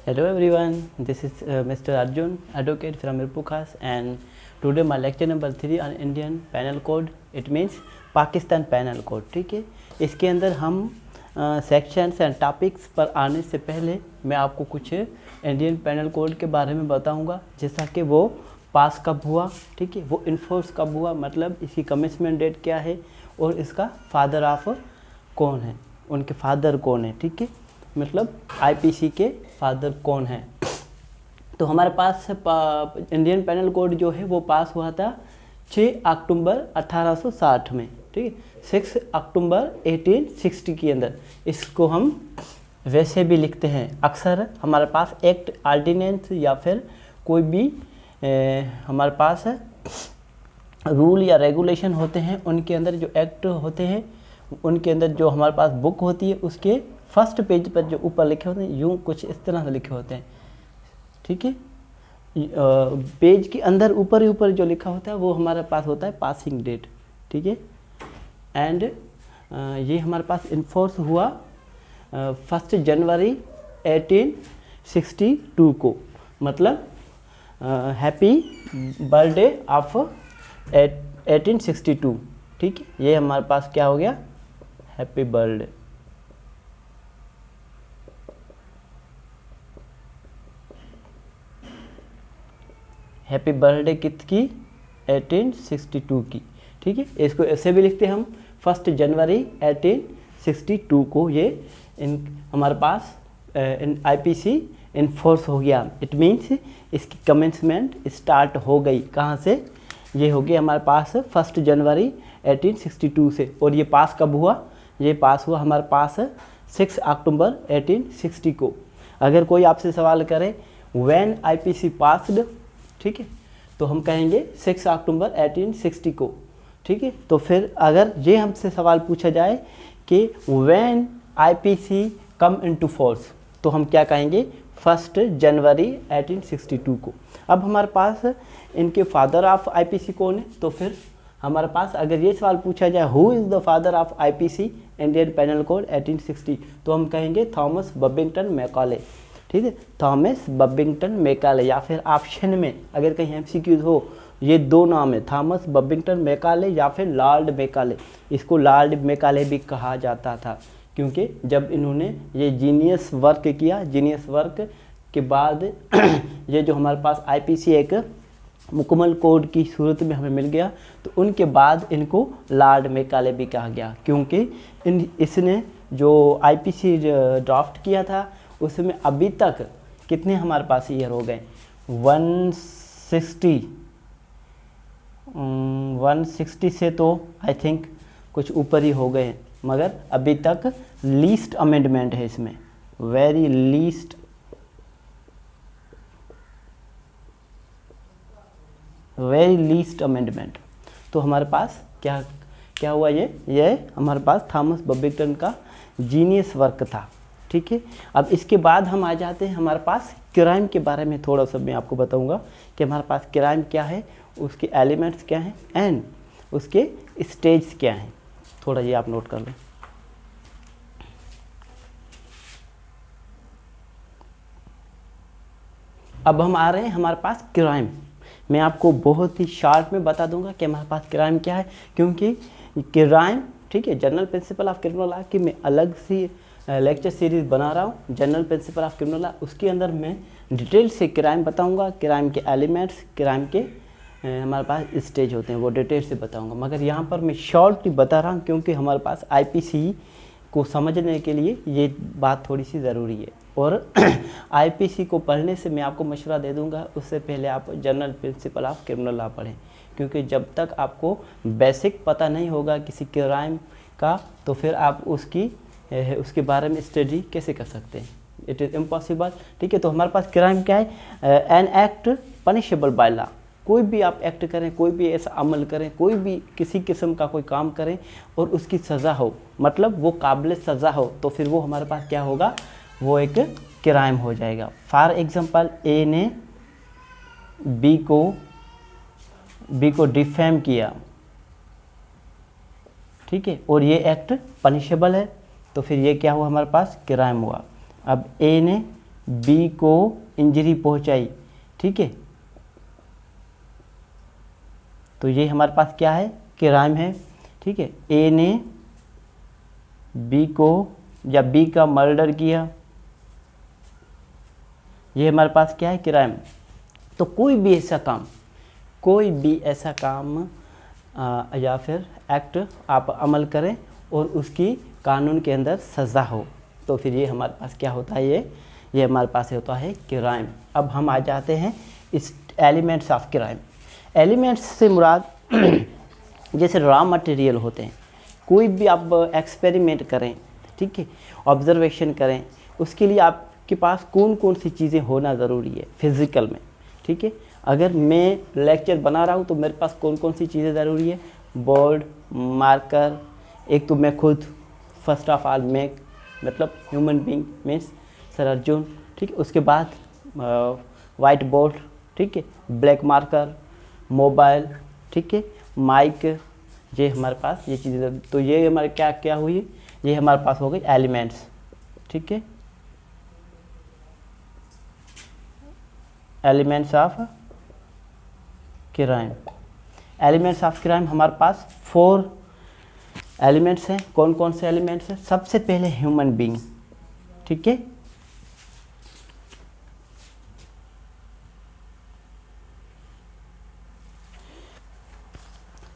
Hello everyone, this is Mr. Arjun, advocate from Irpukhas, and today my lecture number 3 on Indian Penal Code. It means Pakistan panel code. ठीक है, इसके अंदर हम sections and topics पर आने से पहले मैं आपको कुछ इंडियन पैनल कोड के बारे में बताऊंगा, जैसा कि वो पास कब हुआ, ठीक है, वो इन्फोर्स कब हुआ, मतलब इसकी कमेंसमेंट डेट क्या है और इसका फादर ऑफ कौन है, उनके फादर कौन है. ठीक है, मतलब आईपीसी के फादर कौन है. तो हमारे पास इंडियन पैनल कोड जो है वो पास हुआ था 6 अक्टूबर 1860 में. ठीक है, 6 अक्टूबर 1860 के अंदर. इसको हम वैसे भी लिखते हैं, अक्सर हमारे पास एक्ट, ऑर्डिनेंस या फिर कोई भी हमारे पास रूल या रेगुलेशन होते हैं, उनके अंदर जो एक्ट होते हैं उनके अंदर जो हमारे पास बुक होती है उसके फर्स्ट पेज पर जो ऊपर लिखे होते हैं यूँ कुछ इस तरह से लिखे होते हैं. ठीक है, पेज के अंदर ऊपर ही ऊपर जो लिखा होता है वो हमारे पास होता है पासिंग डेट. ठीक है, एंड ये हमारे पास इन्फोर्स हुआ 1 जनवरी 1862 को, मतलब हैप्पी बर्थडे ऑफ 1862. ठीक है, ये हमारे पास क्या हो गया, हैप्पी बर्थडे. हैप्पी बर्थडे किसकी, 1862 की. ठीक है, इसको ऐसे भी लिखते हैं हम 1 जनवरी 1862 को ये हमारे पास आईपीसी इन्फोर्स हो गया. इट मीन्स इसकी कमेंसमेंट स्टार्ट हो गई. कहाँ से, ये हो गया हमारे पास 1 जनवरी 1862 से. और ये पास कब हुआ, ये पास हुआ हमारे पास 6 अक्टूबर 1860 को. अगर कोई आपसे सवाल करे व्हेन आईपीसी पास्ड, ठीक है, तो हम कहेंगे 6 अक्टूबर 1860 को. ठीक है, तो फिर अगर ये हमसे सवाल पूछा जाए कि when IPC come into force, तो हम क्या कहेंगे, 1 जनवरी 1862 को. अब हमारे पास इनके फादर ऑफ आईपीसी कौन है, तो फिर हमारे पास अगर ये सवाल पूछा जाए who is the father of IPC Indian penal code 1860, तो हम कहेंगे थॉमस बबिंगटन मैकाले. ठीक है, थॉमस बबिंगटन मैकाले, या फिर ऑप्शन में अगर कहीं एमसीक्यूज हो ये दो नाम है, थॉमस बबिंगटन मैकाले या फिर लॉर्ड मैकाले. इसको लॉर्ड मैकाले भी कहा जाता था क्योंकि जब इन्होंने ये जीनियस वर्क किया, जीनियस वर्क के बाद ये जो हमारे पास आईपीसी एक मुकम्मल कोड की सूरत में हमें मिल गया, तो उनके बाद इनको लॉर्ड मैकाले भी कहा गया क्योंकि इसने जो आईपीसी ड्राफ्ट किया था उसमें अभी तक कितने हमारे पास ईयर हो गए, 160 से तो आई थिंक कुछ ऊपर ही हो गए, मगर अभी तक लीस्ट अमेंडमेंट है इसमें, वेरी लीस्ट अमेंडमेंट. तो हमारे पास क्या हुआ, ये हमारे पास थॉमस बबिंगटन का जीनियस वर्क था. ठीक है, अब इसके बाद हम आ जाते हैं हमारे पास क्राइम के बारे में. थोड़ा सा मैं आपको बताऊंगा कि हमारे पास क्राइम क्या है, उसके एलिमेंट्स क्या हैं एंड उसके स्टेज क्या हैं. थोड़ा ये आप नोट कर लें. अब हम आ रहे हैं हमारे पास क्राइम. मैं आपको बहुत ही शॉर्ट में बता दूंगा कि हमारे पास क्राइम क्या है, क्योंकि क्राइम, ठीक है, general principle of criminal law की मैं अलग सी लेक्चर सीरीज़ बना रहा हूँ, general principle of criminal law. उसके अंदर मैं डिटेल से क्राइम बताऊँगा, क्राइम के एलिमेंट्स, क्राइम के हमारे पास स्टेज होते हैं, वो डिटेल से बताऊँगा. मगर यहाँ पर मैं शॉर्टली बता रहा हूँ क्योंकि हमारे पास आईपीसी को समझने के लिए ये बात थोड़ी सी ज़रूरी है. और आईपीसी को पढ़ने से मैं आपको मशवरा दे दूंगा, उससे पहले आप general principle of criminal law पढ़ें, क्योंकि जब तक आपको बेसिक पता नहीं होगा किसी क्राइम का, तो फिर आप उसके बारे में स्टडी कैसे कर सकते हैं, इट इज़ इम्पॉसिबल. ठीक है, तो हमारे पास क्राइम क्या है, an act punishable by law. कोई भी आप एक्ट करें, कोई भी ऐसा अमल करें, कोई भी किसी किस्म का कोई काम करें और उसकी सज़ा हो, मतलब वो काबिल सज़ा हो, तो फिर वो हमारे पास क्या होगा, वो एक क्राइम हो जाएगा. फॉर एग्जांपल, ए ने बी को डिफेम किया, ठीक है, और ये एक्ट पनिशेबल है, तो फिर ये क्या हुआ, हमारे पास क्राइम हुआ. अब ए ने बी को इंजरी पहुंचाई, ठीक है, तो ये हमारे पास क्या है, क्राइम है, ठीक है। ए ने बी को या बी का मर्डर किया, ये हमारे पास क्या है, क्राइम। तो कोई भी ऐसा काम या फिर एक्ट आप अमल करें और उसकी कानून के अंदर सज़ा हो, तो फिर ये हमारे पास क्या होता है, ये हमारे पास होता है क्राइम। अब हम आ जाते हैं इस एलिमेंट्स ऑफ क्राइम। एलिमेंट्स से मुराद जैसे रॉ मटेरियल होते हैं, कोई भी आप एक्सपेरिमेंट करें, ठीक है, ऑब्जर्वेशन करें, उसके लिए आपके पास कौन कौन सी चीज़ें होना ज़रूरी है फिज़िकल में, ठीक है। अगर मैं लेक्चर बना रहा हूँ तो मेरे पास कौन कौन सी चीज़ें ज़रूरी है, बोर्ड, मार्कर, एक तो मैं खुद, फर्स्ट ऑफ ऑल मैं, मतलब human being means sir Arjun, ठीक है, उसके बाद वाइट बोर्ड, ठीक है, ब्लैक मार्कर, मोबाइल, ठीक है, माइक, ये हमारे पास ये चीज़ें, तो ये हमारे क्या क्या हुई, ये हमारे पास हो गई एलिमेंट्स, ठीक है, elements of crime. Elements of crime हमारे पास 4 एलिमेंट्स हैं। कौन कौन से एलिमेंट्स हैं, सबसे पहले ह्यूमन बीइंग, ठीक है,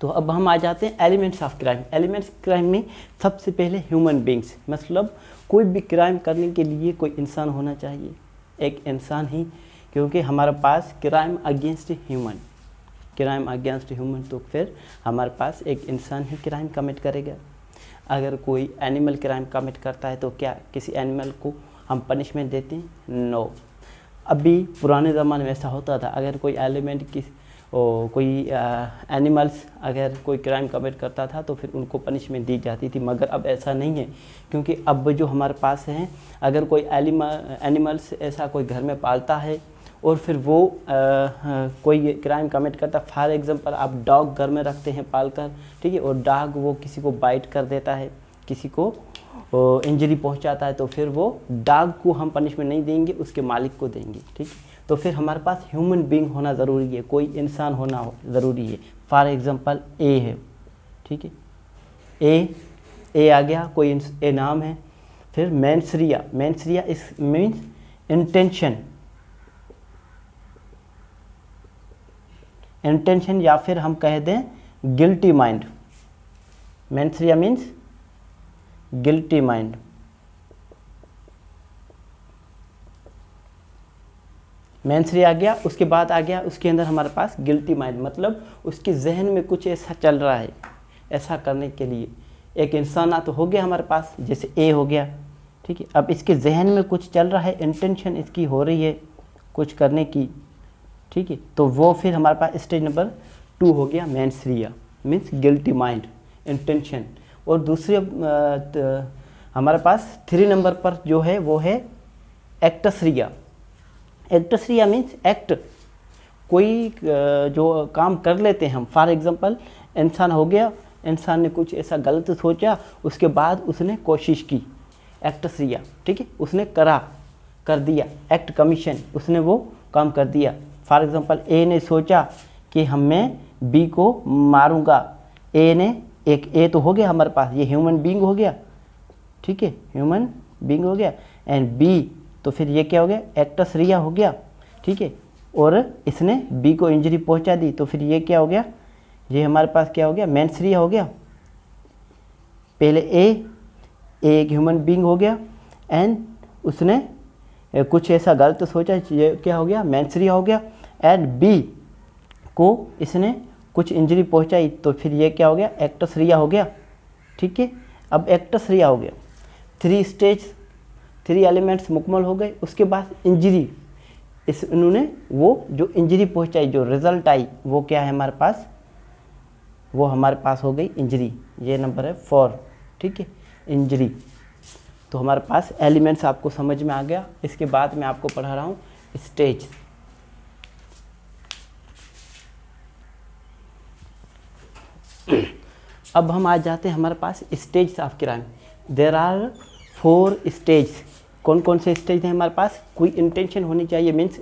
तो अब हम आ जाते हैं elements of crime. Elements crime में सबसे पहले ह्यूमन बीइंग्स, मतलब कोई भी क्राइम करने के लिए कोई इंसान होना चाहिए, एक इंसान ही, क्योंकि हमारे पास क्राइम अगेंस्ट ह्यूमन, तो फिर हमारे पास एक इंसान ही क्राइम कमिट करेगा। अगर कोई एनिमल क्राइम कमिट करता है तो क्या किसी एनिमल को हम पनिशमेंट देते हैं, नो। अभी पुराने ज़माने में ऐसा होता था, अगर कोई एलिमेंट की कोई एनिमल्स अगर कोई क्राइम कमिट करता था तो फिर उनको पनिशमेंट दी जाती थी, मगर अब ऐसा नहीं है, क्योंकि अब जो हमारे पास हैं, अगर कोई एनिमल्स ऐसा कोई घर में पालता है और फिर वो कोई क्राइम कमिट करता, फॉर एग्जांपल आप डॉग घर में रखते हैं पालकर, ठीक है, और डॉग वो किसी को बाइट कर देता है, किसी को इंजरी पहुंचाता है, तो फिर वो डॉग को हम पनिशमेंट नहीं देंगे, उसके मालिक को देंगे, ठीक है। तो फिर हमारे पास ह्यूमन बीइंग होना ज़रूरी है, कोई इंसान होना ज़रूरी है। फॉर एग्जांपल ए है, ठीक है, ए आ गया, कोई ए नाम है। फिर मेंसरिया इस मीन्स इंटेंशन या फिर हम कह दें guilty mind. Mens rea means guilty mind. Mens rea आ गया, उसके बाद आ गया उसके अंदर हमारे पास गिल्टी माइंड, मतलब उसके जहन में कुछ ऐसा चल रहा है, ऐसा करने के लिए एक इंसान तो हो गया हमारे पास, जैसे ए हो गया, ठीक है। अब इसके जहन में कुछ चल रहा है, इंटेंशन इसकी हो रही है कुछ करने की, ठीक है, तो वो फिर हमारे पास स्टेज नंबर 2 हो गया, mens rea means guilty mind, intention. और दूसरे हमारे पास 3 नंबर पर जो है वो है एक्टसरिया। एक्टसरिया मीन्स एक्ट, कोई जो काम कर लेते हैं हम, फॉर एग्जांपल इंसान हो गया, इंसान ने कुछ ऐसा गलत सोचा, उसके बाद उसने कोशिश की, एक्टसरिया, ठीक है, उसने कर दिया, एक्ट कमीशन, उसने वो काम कर दिया। फॉर एग्जांपल ए ने सोचा कि मैं बी को मारूंगा, ए ने, एक ए तो हो गया हमारे पास, ये ह्यूमन बीइंग हो गया, ठीक है, ह्यूमन बीइंग हो गया, एंड बी, तो फिर ये क्या हो गया, एक्टसरिया हो गया, ठीक है, और इसने बी को इंजरी पहुंचा दी, तो फिर ये क्या हो गया, ये हमारे पास क्या हो गया, मेंसरिया हो गया। पहले ए एक ह्यूमन बीइंग हो गया, एंड उसने कुछ ऐसा गलत सोचा, ये क्या हो गया, मेंसरिया हो गया, एंड बी को इसने कुछ इंजरी पहुंचाई, तो फिर ये क्या हो गया, एक्टसरिया हो गया, ठीक है। अब एक्टसरिया हो गया, 3 एलिमेंट्स मुकम्मल हो गए। उसके बाद इंजरी, इन्होंने वो जो इंजरी पहुंचाई, जो रिजल्ट आई, वो क्या है हमारे पास, वो हमारे पास हो गई इंजरी, ये नंबर है 4, ठीक है, इंजरी। तो हमारे पास एलिमेंट्स आपको समझ में आ गया। इसके बाद मैं आपको पढ़ा रहा हूँ स्टेज। अब हम आ जाते हैं हमारे पास stage of crime. There are 4 stage. कौन कौन से स्टेज हैं हमारे पास? कोई इंटेंशन होनी चाहिए, मीन्स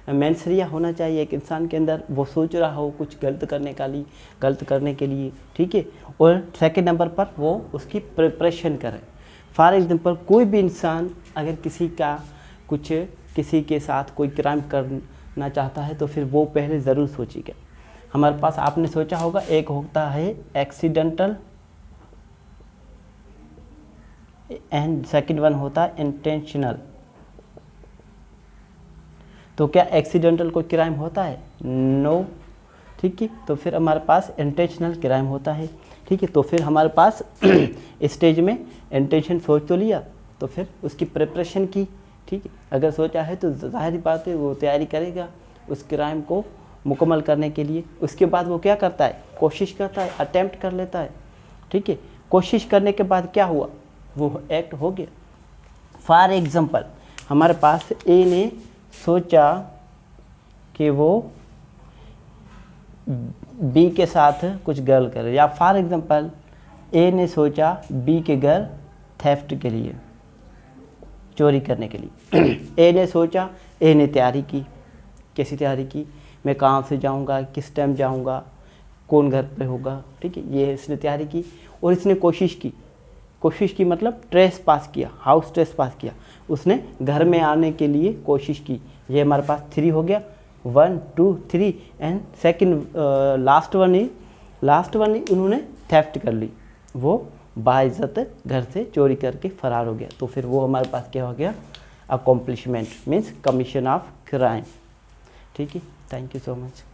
मेंसरिया होना चाहिए एक इंसान के अंदर, वो सोच रहा हो कुछ गलत करने के लिए, ठीक है। और सेकंड नंबर पर वो उसकी प्रिपरेशन करे। फॉर एग्जांपल कोई भी इंसान अगर किसी के साथ कोई क्राइम करना चाहता है तो फिर वो पहले ज़रूर सोचेगा। हमारे पास आपने सोचा होगा एक होता है एक्सीडेंटल एंड सेकंड वन होता है इंटेंशनल। तो क्या एक्सीडेंटल कोई क्राइम होता है? नो, ठीक है। तो फिर हमारे पास इंटेंशनल क्राइम होता है, ठीक है। तो फिर हमारे पास स्टेज में इंटेंशन सोच तो लिया, तो फिर उसकी प्रिपरेशन की, ठीक है। अगर सोचा है तो जाहिर बात है वो तैयारी करेगा उस क्राइम को मुकम्मल करने के लिए। उसके बाद वो क्या करता है? कोशिश करता है, अटेम्प्ट कर लेता है, ठीक है। कोशिश करने के बाद क्या हुआ? वो एक्ट हो गया। फॉर एग्जांपल हमारे पास ए ने सोचा कि वो बी के साथ कुछ गलत करे, या फॉर एग्जांपल ए ने सोचा बी के घर थेफ्ट के लिए, चोरी करने के लिए। ए ने सोचा, ए ने तैयारी की। कैसी तैयारी की? मैं कहाँ से जाऊँगा, किस टाइम जाऊँगा, कौन घर पे होगा, ठीक है। ये इसने तैयारी की और इसने कोशिश की मतलब ट्रेस पास किया, हाउस ट्रेस पास किया। उसने घर में आने के लिए कोशिश की। ये हमारे पास 3 हो गया, 1 2 3। एंड सेकंड लास्ट वन ही उन्होंने थेफ्ट कर ली, वो बाइज्जत घर से चोरी करके फरार हो गया। तो फिर वो हमारे पास क्या हो गया? Accomplishment means commission of crime, ठीक है। Thank you so much.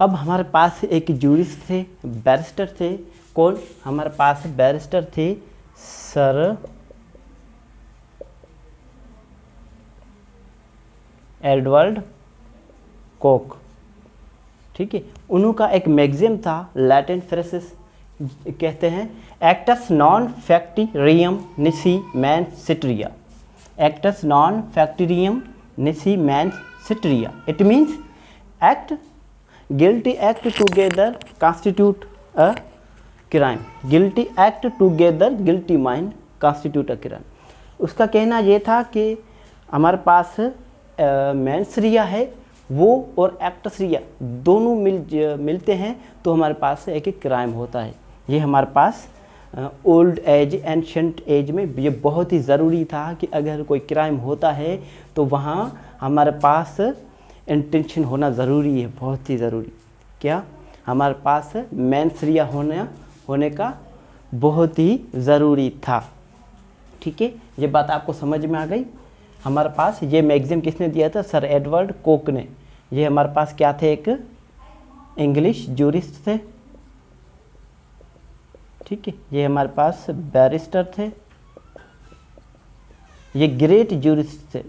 अब हमारे पास एक जूरिस्ट थे, बैरिस्टर थे। कौन? हमारे पास बैरिस्टर थे सर एडवर्ड कोक, ठीक है। उन्होंने एक मैगज़ीन था लैटिन फ्रेसिस, कहते हैं एक्टस नॉन फैक्टिरियम निसी मैन सिट्रिया। एक्टस नॉन फैक्टिरियम निसी मैन सिट्रिया, it means act guilty act together constitute a crime, guilty act together guilty mind constitute a crime। उसका कहना ये था कि हमारे पास मेंसरिया है वो और एक्टसरिया दोनों मिलते हैं तो हमारे पास एक क्राइम होता है। ये हमारे पास ओल्ड एज एंशंट एज में ये बहुत ही ज़रूरी था कि अगर कोई क्राइम होता है तो वहाँ हमारे पास इंटेंशन होना ज़रूरी है, बहुत ही ज़रूरी। क्या? हमारे पास मेंसरिया होने का बहुत ही ज़रूरी था, ठीक है। ये बात आपको समझ में आ गई। हमारे पास ये मैगज़ीन किसने दिया था? सर एडवर्ड कोक ने। ये हमारे पास क्या थे? एक इंग्लिश जूरिस्ट थे, ठीक है। ये हमारे पास बैरिस्टर थे, ये ग्रेट जूरिस्ट थे,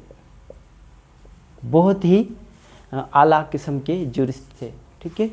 बहुत ही आला किस्म के जूरिस्ट थे, ठीक है।